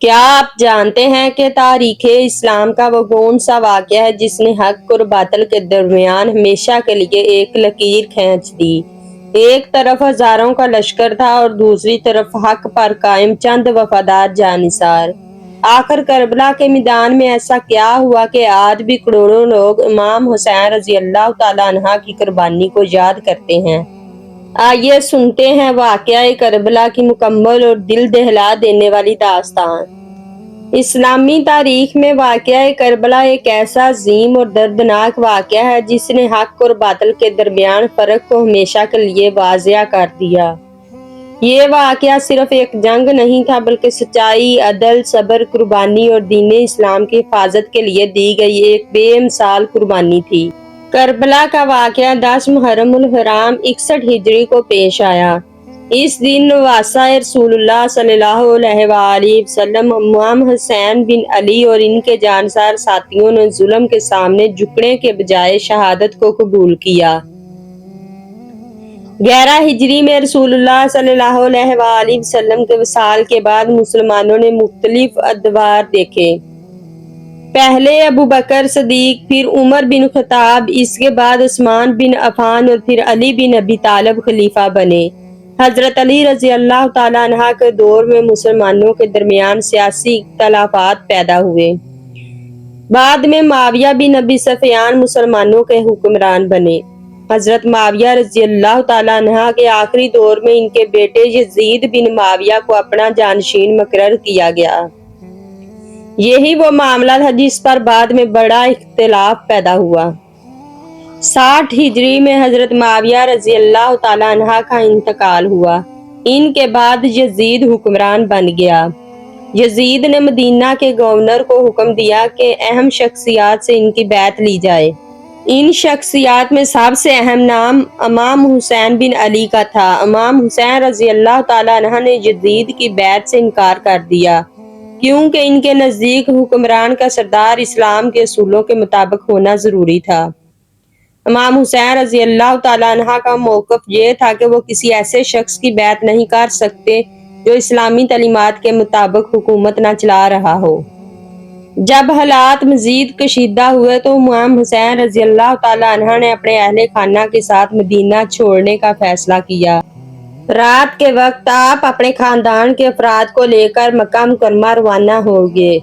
کیا آپ جانتے ہیں کہ تاریخ اسلام کا وہ کون سا واقعہ ہے جس نے حق اور باطل کے درمیان ہمیشہ کے لیے ایک لکیر کھینچ دی؟ ایک طرف ہزاروں کا لشکر تھا اور دوسری طرف حق پر قائم چند وفادار جانثار۔ آخر کربلا کے میدان میں ایسا کیا ہوا کہ آج بھی کروڑوں لوگ امام حسین رضی اللہ تعالیٰ عنہ کی قربانی کو یاد کرتے ہیں۔ آئیے سنتے ہیں واقعہ کربلا کی مکمل اور دل دہلا دینے والی داستان۔ اسلامی تاریخ میں واقعہ کربلا ایک ایسا عظیم اور دردناک واقعہ ہے جس نے حق اور باطل کے درمیان فرق کو ہمیشہ کے لیے واضح کر دیا۔ یہ واقعہ صرف ایک جنگ نہیں تھا بلکہ سچائی، عدل، صبر، قربانی اور دین اسلام کی حفاظت کے لیے دی گئی ایک بے مثال قربانی تھی۔ کربلا کا واقعہ 10 محرم الحرام 61 ہجری کو پیش آیا۔ اس دن نواسہ رسول اللہ صلی اللہ علیہ وآلہ وسلم امام حسین بن علی اور ان کے جانثار ساتھیوں نے ظلم کے سامنے جھکنے کے بجائے شہادت کو قبول کیا۔ 11 ہجری میں رسول اللہ صلی اللہ علیہ وآلہ وسلم کے وصال کے بعد مسلمانوں نے مختلف ادوار دیکھے۔ پہلے ابو بکر صدیق، پھر عمر بن خطاب، اس کے بعد عثمان بن عفان اور پھر علی بن ابی طالب خلیفہ بنے۔ حضرت علی رضی اللہ تعالیٰ عنہ کے دور میں مسلمانوں کے درمیان سیاسی اختلافات پیدا ہوئے۔ بعد میں معاویہ بن ابی سفیان مسلمانوں کے حکمران بنے۔ حضرت معاویہ رضی اللہ تعالیٰ عنہ کے آخری دور میں ان کے بیٹے یزید بن معاویہ کو اپنا جانشین مقرر کیا گیا۔ یہی وہ معاملہ تھا جس پر بعد میں بڑا اختلاف پیدا ہوا۔ 60 ہجری میں حضرت معاویہ رضی اللہ تعالیٰ عنہ کا انتقال ہوا۔ ان کے بعد یزید حکمران بن گیا۔ یزید نے مدینہ کے گورنر کو حکم دیا کہ اہم شخصیات سے ان کی بیعت لی جائے۔ ان شخصیات میں سب سے اہم نام امام حسین بن علی کا تھا۔ امام حسین رضی اللہ تعالیٰ عنہ نے یزید کی بیعت سے انکار کر دیا کیونکہ ان کے نزدیک حکمران کا سردار اسلام کے اصولوں کے مطابق ہونا ضروری تھا۔ امام حسین رضی اللہ تعالیٰ عنہ کا موقف یہ تھا کہ وہ کسی ایسے شخص کی بیعت نہیں کر سکتے جو اسلامی تعلیمات کے مطابق حکومت نہ چلا رہا ہو۔ جب حالات مزید کشیدہ ہوئے تو امام حسین رضی اللہ تعالیٰ عنہ نے اپنے اہل خانہ کے ساتھ مدینہ چھوڑنے کا فیصلہ کیا۔ رات کے وقت آپ اپنے خاندان کے افراد کو لے کر مکہ مکرمہ روانہ ہو گئے۔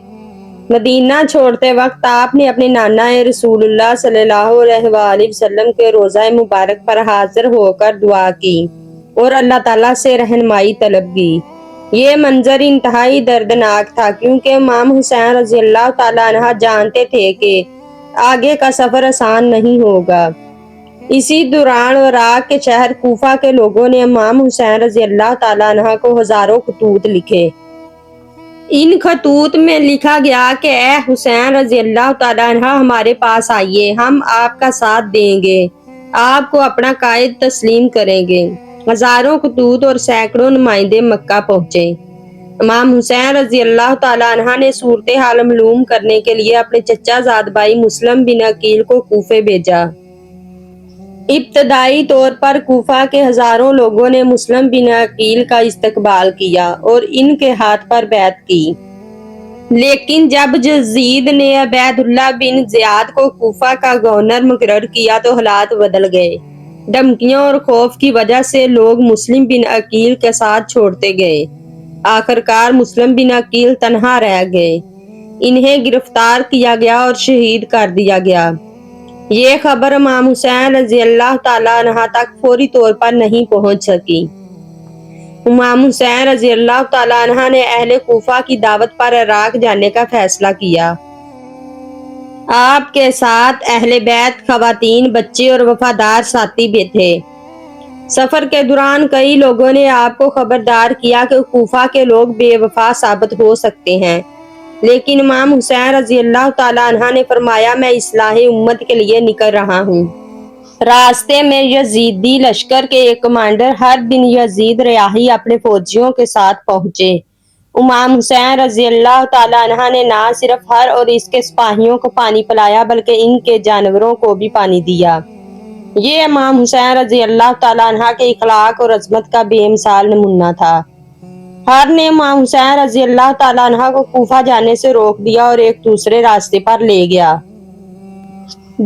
مدینہ چھوڑتے وقت آپ نے اپنے نانا رسول اللہ صلی اللہ علیہ وآلہ وسلم کے روضہ مبارک پر حاضر ہو کر دعا کی اور اللہ تعالیٰ سے رہنمائی طلب کی۔ یہ منظر انتہائی دردناک تھا کیونکہ امام حسین رضی اللہ تعالیٰ عنہ جانتے تھے کہ آگے کا سفر آسان نہیں ہوگا۔ اسی دوران عراق کے شہر کوفہ کے لوگوں نے امام حسین رضی اللہ تعالیٰ عنہ کو ہزاروں خطوط لکھے۔ ان خطوط میں لکھا گیا کہ اے حسین رضی اللہ تعالیٰ عنہ ہمارے پاس آئیے، ہم آپ کا ساتھ دیں گے، آپ کو اپنا قائد تسلیم کریں گے۔ ہزاروں خطوط اور سینکڑوں نمائندے مکہ پہنچے۔ امام حسین رضی اللہ تعالیٰ عنہ نے صورتحال معلوم کرنے کے لیے اپنے چچا زاد بھائی مسلم بن عقیل کو کوفے بھیجا۔ ابتدائی طور پر کوفہ کے ہزاروں لوگوں نے مسلم بن عقیل کا استقبال کیا اور ان کے ہاتھ پر بیعت کی، لیکن جب یزید نے عبید اللہ بن زیاد کو کوفہ کا گورنر مقرر کیا تو حالات بدل گئے۔ دھمکیوں اور خوف کی وجہ سے لوگ مسلم بن عقیل کے ساتھ چھوڑتے گئے۔ آخرکار مسلم بن عقیل تنہا رہ گئے۔ انہیں گرفتار کیا گیا اور شہید کر دیا گیا۔ یہ خبر امام حسین رضی اللہ تعالیٰ عنہ تک فوری طور پر نہیں پہنچ سکی۔ امام حسین رضی اللہ تعالیٰ عنہ نے اہل کوفہ کی دعوت پر عراق جانے کا فیصلہ کیا۔ آپ کے ساتھ اہل بیت، خواتین، بچے اور وفادار ساتھی بھی تھے۔ سفر کے دوران کئی لوگوں نے آپ کو خبردار کیا کہ کوفہ کے لوگ بے وفا ثابت ہو سکتے ہیں، لیکن امام حسین رضی اللہ تعالیٰ عنہ نے فرمایا میں اصلاح امت کے لیے نکل رہا ہوں۔ راستے میں یزیدی لشکر کے ایک کمانڈر ہر بن یزید ریاحی اپنے فوجیوں کے ساتھ پہنچے۔ امام حسین رضی اللہ تعالیٰ عنہ نے نہ صرف ہر اور اس کے سپاہیوں کو پانی پلایا بلکہ ان کے جانوروں کو بھی پانی دیا۔ یہ امام حسین رضی اللہ تعالیٰ عنہ کے اخلاق اور عظمت کا بے مثال نمونہ تھا۔ हर ने इमाम हुसैन रजी अल्लाह ताला अन्हा को कूफा जाने से रोक दिया और एक दूसरे रास्ते पर ले गया।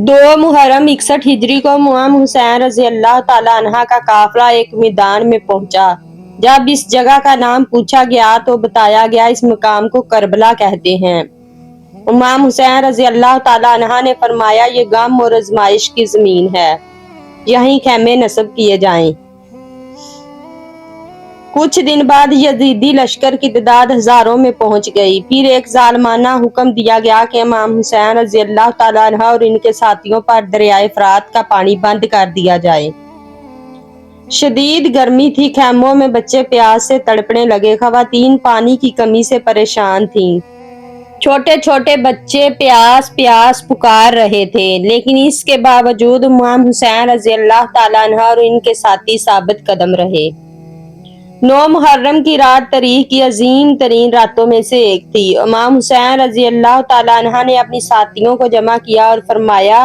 2 मुहर्रम 61 हिजरी को इमाम हुसैन रजी अल्लाह ताला अन्हा का काफिला एक मैदान में पहुंचा। जब इस जगह का नाम पूछा गया तो बताया गया इस मकाम को करबला कहते हैं। इमाम हुसैन रजी अल्लाह ताला अन्हा ने फरमाया ये गम और आजमाइश की जमीन है, यहीं खेमे नस्ब किए जाएं। कुछ दिन बाद यजीदी लश्कर की तादाद हजारों में पहुंच गई। फिर एक जालमाना हुक्म दिया गया कि इमाम हुसैन रजी अल्लाह ताला अन्हा और इनके साथियों पर दरियाए फरात का पानी बंद कर दिया जाए। शदीद गर्मी थी, खेमों में बच्चे प्यास से तड़पने लगे, खवातीन पानी की कमी से परेशान थीं। छोटे छोटे बच्चे प्यास प्यास पुकार रहे थे, लेकिन इसके बावजूद इमाम हुसैन रजी अल्लाह ताला अन्हा और इनके साथी साबित कदम रहे। 9 मुहर्रम की रात तारीख की अजीम तरीन रातों में से एक थी। इमाम हुसैन रजी अल्लाह ताला अन्हा ने अपनी साथियों को जमा किया और फरमाया,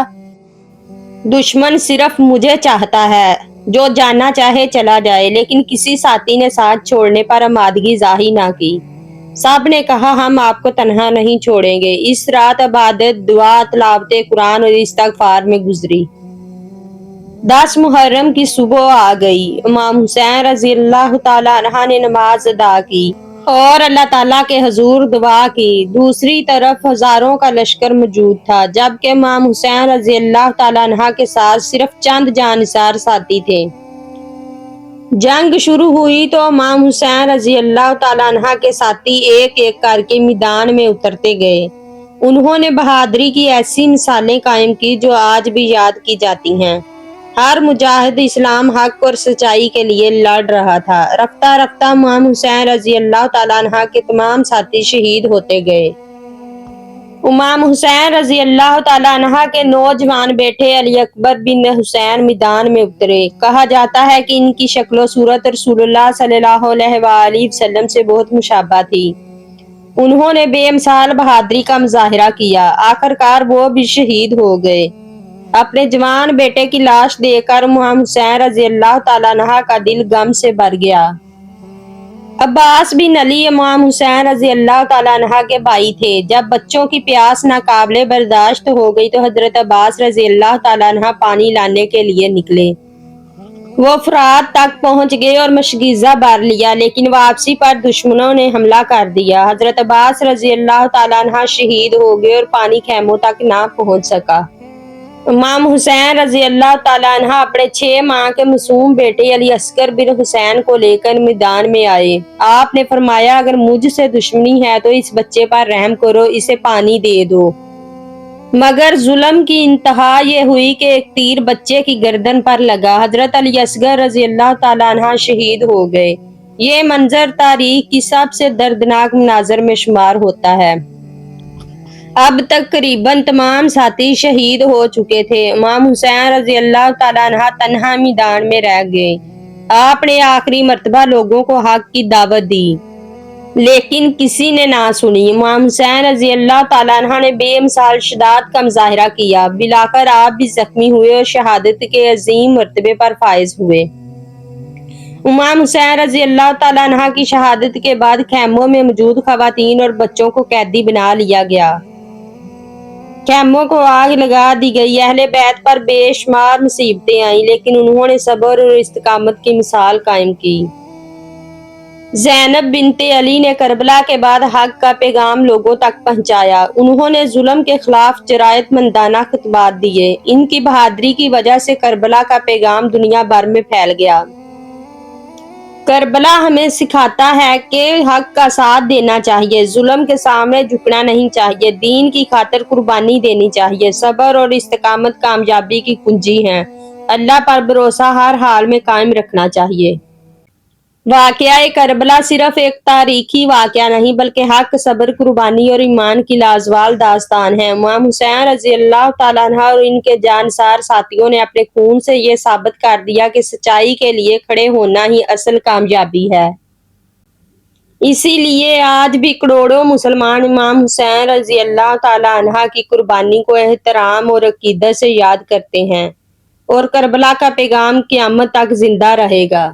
दुश्मन सिर्फ मुझे चाहता है, जो जाना चाहे चला जाए। लेकिन किसी साथी ने साथ छोड़ने पर आमादगी जाहिर ना की। सब ने कहा हम आपको तन्हा नहीं छोड़ेंगे। इस रात इबादत, दुआ, तिलावत कुरान और इस्तिग़फ़ार में गुजरी। 10 मुहर्रम की सुबह आ गई। इमाम हुसैन रजी अल्लाह ताला अन्हा ने नमाज अदा की और अल्लाह ताला के हुजूर दुआ की। दूसरी तरफ हजारों का लश्कर मौजूद था, जबकि इमाम हुसैन रजी अल्लाह ताला अन्हा के साथ सिर्फ चंद जानिसार साथी थे। जंग शुरू हुई तो इमाम हुसैन रजी अल्लाह ताला अन्हा के साथी एक एक करके मैदान में उतरते गए। उन्होंने बहादुरी की ऐसी मिसालें कायम की जो आज भी याद की जाती हैं। हर मुजाहिद इस्लाम, हक और सच्चाई के लिए लड़ रहा था। रफ्ता रफ्ता इमाम हुसैन रजी अल्लाह ताला अन्हा के तमाम साथी शहीद होते गए। इमाम हुसैन रजी अल्लाह ताला अन्हा के नौजवान बेटे अली अकबर बिन हुसैन मैदान में उतरे। कहा जाता है कि इनकी शक्लो सूरत रसूलुल्लाह सल्लल्लाहु अलैहि वसल्लम से बहुत मुशाबा थी। उन्होंने बेमिसाल बहादुरी का मुजाहिरा किया। आखिरकार वो भी शहीद हो गए। अपने जवान बेटे की लाश देखकर इमाम हुसैन रजी अल्लाह ताला अन्हा का दिल गम से भर गया। अब्बास बिन अली इमाम हुसैन रजी अल्लाह ताला अन्हा के भाई थे। जब बच्चों की प्यास नाकाबिले बर्दाश्त हो गई तो हजरत अब्बास रजी अल्लाह ताला अन्हा पानी लाने के लिए निकले। वो फरात तक पहुंच गए और मशगीजा भर लिया, लेकिन वापसी पर दुश्मनों ने हमला कर दिया। हजरत अब्बास रजी अल्लाह ताला अन्हा शहीद हो गए और पानी खेमों तक ना पहुंच सका। इमाम हुसैन रजी अल्लाह ताला अन्हा अपने 6 माह के मासूम बेटे अली असगर बिन हुसैन को लेकर मैदान में आए। आपने फरमाया, अगर मुझसे दुश्मनी है तो इस बच्चे पर रहम करो, इसे पानी दे दो। मगर जुल्म की इंतहा ये हुई कि एक तीर बच्चे की गर्दन पर लगा। हजरत अली असगर रजी अल्लाह ताला अन्हा शहीद हो गए। ये मंजर तारीख की सबसे दर्दनाक मनाजर में शुमार होता है। अब तक करीबन तमाम साथी शहीद हो चुके थे। इमाम हुसैन रजी अल्लाह ताला अन्हा तन्हा मैदान में रह गए। आपने आखिरी मर्तबा लोगों को हक की दावत दी, लेकिन किसी ने ना सुनी। इमाम हुसैन रजी अल्लाह ताला अन्हा ने बेमिसाल शदात का मुजाहिरा किया। बिलाकर आप भी जख्मी हुए और शहादत के अजीम मर्तबे पर फायज हुए। इमाम हुसैन रजी अल्लाह ताला अन्हा की शहादत के बाद खेमों में मौजूद खवातीन और बच्चों को कैदी बना लिया गया। खेमों को आग लगा दी गई। अहले बैत पर बेशुमार मुसीबतें आईं, लेकिन उन्होंने सब्र और इस्तिकामत की मिसाल कायम की। ज़ैनब बिनते अली ने करबला के बाद हक का पैगाम लोगों तक पहुंचाया। उन्होंने जुल्म के खिलाफ जरायतमंदाना खुतबात दिए। इनकी बहादुरी की वजह से करबला का पैगाम दुनिया भर में फैल गया। करबला हमें सिखाता है कि हक का साथ देना चाहिए, जुल्म के सामने झुकना नहीं चाहिए, दीन की खातिर कुर्बानी देनी चाहिए। सब्र और इस्तिकामत कामयाबी की कुंजी हैं। अल्लाह पर भरोसा हर हाल में कायम रखना चाहिए। वाक़या करबला सिर्फ एक तारीखी वाक़या नहीं, बल्कि हक, सब्र, कुर्बानी और ईमान की लाजवाल दास्तान है। इमाम हुसैन रजी अल्लाह ताला अन्हा और इनके जानसार साथियों ने अपने खून से ये साबित कर दिया कि सच्चाई के लिए खड़े होना ही असल कामयाबी है। इसीलिए आज भी करोड़ों मुसलमान इमाम हुसैन रजी अल्लाह ताला अन्हा की कुर्बानी को एहतराम और अकीदत से याद करते हैं, और करबला का पैगाम क़यामत तक जिंदा रहेगा।